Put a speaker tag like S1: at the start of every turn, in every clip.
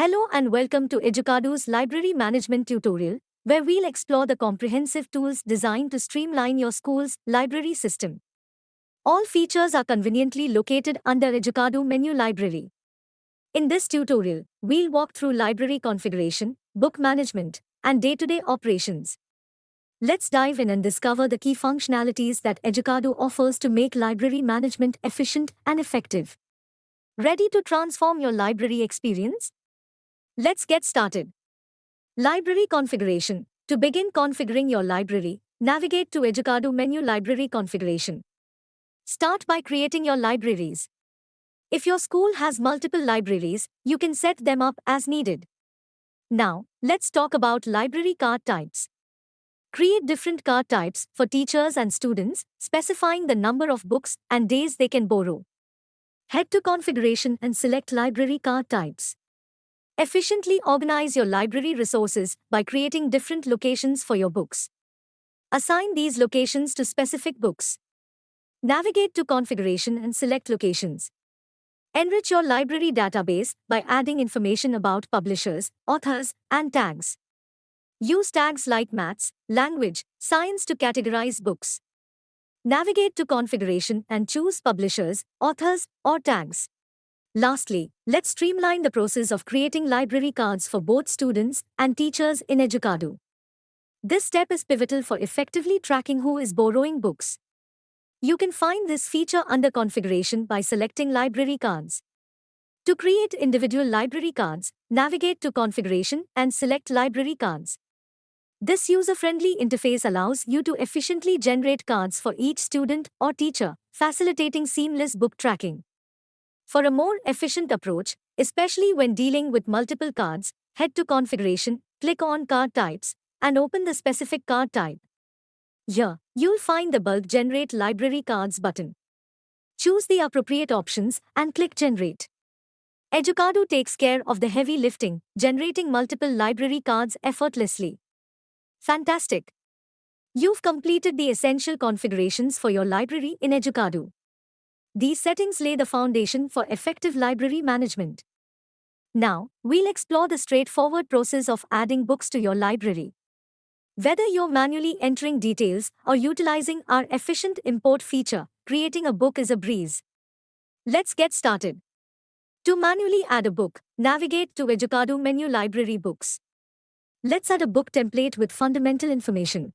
S1: Hello and welcome to Educadoo's Library Management tutorial, where we'll explore the comprehensive tools designed to streamline your school's library system. All features are conveniently located under Educadoo Menu Library. In this tutorial, we'll walk through library configuration, book management, and day-to-day operations. Let's dive in and discover the key functionalities that Educadoo offers to make library management efficient and effective. Ready to transform your library experience? Let's get started. Library configuration. To begin configuring your library, navigate to Educadoo menu Library Configuration. Start by creating your libraries. If your school has multiple libraries, you can set them up as needed. Now, let's talk about library card types. Create different card types for teachers and students, specifying the number of books and days they can borrow. Head to Configuration and select Library card types. Efficiently organize your library resources by creating different locations for your books. Assign these locations to specific books. Navigate to Configuration and select Locations. Enrich your library database by adding information about publishers, authors, and tags. Use tags like maths, language, science to categorize books. Navigate to Configuration and choose publishers, authors, or tags. Lastly, let's streamline the process of creating library cards for both students and teachers in Educadoo. This step is pivotal for effectively tracking who is borrowing books. You can find this feature under Configuration by selecting Library Cards. To create individual library cards, navigate to Configuration and select Library Cards. This user-friendly interface allows you to efficiently generate cards for each student or teacher, facilitating seamless book tracking. For a more efficient approach, especially when dealing with multiple cards, head to Configuration, click on Card Types, and open the specific card type. Here, you'll find the Bulk Generate Library Cards button. Choose the appropriate options and click Generate. Educadoo takes care of the heavy lifting, generating multiple library cards effortlessly. Fantastic! You've completed the essential configurations for your library in Educadoo. These settings lay the foundation for effective library management. Now, we'll explore the straightforward process of adding books to your library. Whether you're manually entering details or utilizing our efficient import feature, creating a book is a breeze. Let's get started. To manually add a book, navigate to Educadoo menu Library Books. Let's add a book template with fundamental information.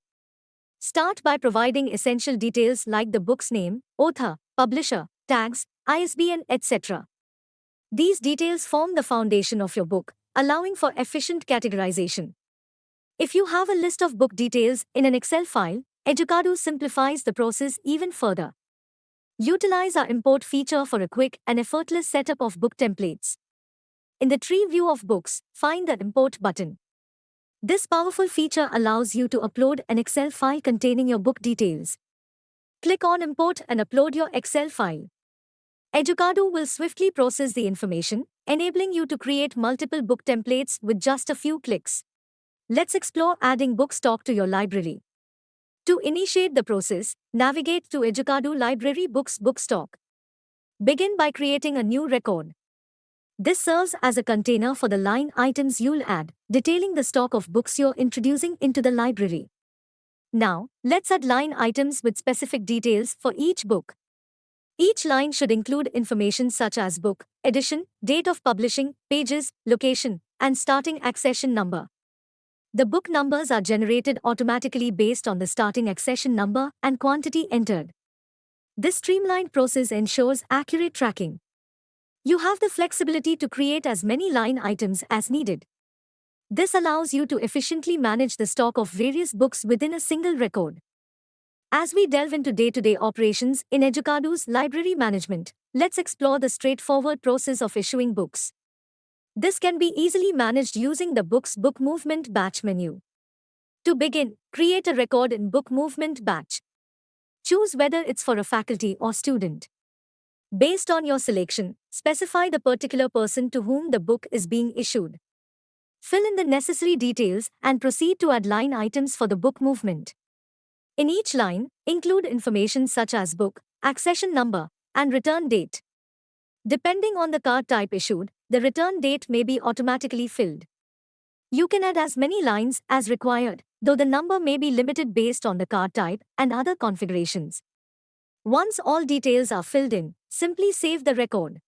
S1: Start by providing essential details like the book's name, author, publisher, tags, ISBN, etc. These details form the foundation of your book, allowing for efficient categorization. If you have a list of book details in an Excel file, Educadoo simplifies the process even further. Utilize our import feature for a quick and effortless setup of book templates. In the tree view of books, find the Import button. This powerful feature allows you to upload an Excel file containing your book details. Click on Import and upload your Excel file. Educadoo will swiftly process the information, enabling you to create multiple book templates with just a few clicks. Let's explore adding book stock to your library. To initiate the process, navigate to Educadoo Library Books Book Stock. Begin by creating a new record. This serves as a container for the line items you'll add, detailing the stock of books you're introducing into the library. Now, let's add line items with specific details for each book. Each line should include information such as book, edition, date of publishing, pages, location, and starting accession number. The book numbers are generated automatically based on the starting accession number and quantity entered. This streamlined process ensures accurate tracking. You have the flexibility to create as many line items as needed. This allows you to efficiently manage the stock of various books within a single record. As we delve into day-to-day operations in Educadoo's library management, let's explore the straightforward process of issuing books. This can be easily managed using the Books Book Movement Batch menu. To begin, create a record in Book Movement Batch. Choose whether it's for a faculty or student. Based on your selection, specify the particular person to whom the book is being issued. Fill in the necessary details and proceed to add line items for the book movement. In each line, include information such as book, accession number, and return date. Depending on the card type issued, the return date may be automatically filled. You can add as many lines as required, though the number may be limited based on the card type and other configurations. Once all details are filled in, simply save the record.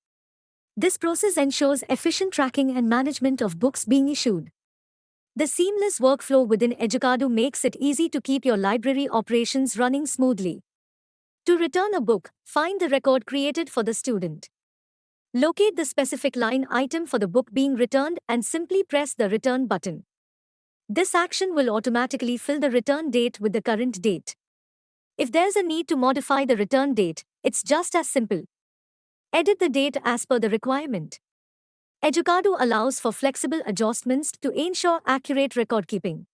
S1: This process ensures efficient tracking and management of books being issued. The seamless workflow within Educadoo makes it easy to keep your library operations running smoothly. To return a book, find the record created for the student. Locate the specific line item for the book being returned and simply press the return button. This action will automatically fill the return date with the current date. If there's a need to modify the return date, it's just as simple. Edit the date as per the requirement. Educadoo allows for flexible adjustments to ensure accurate record keeping.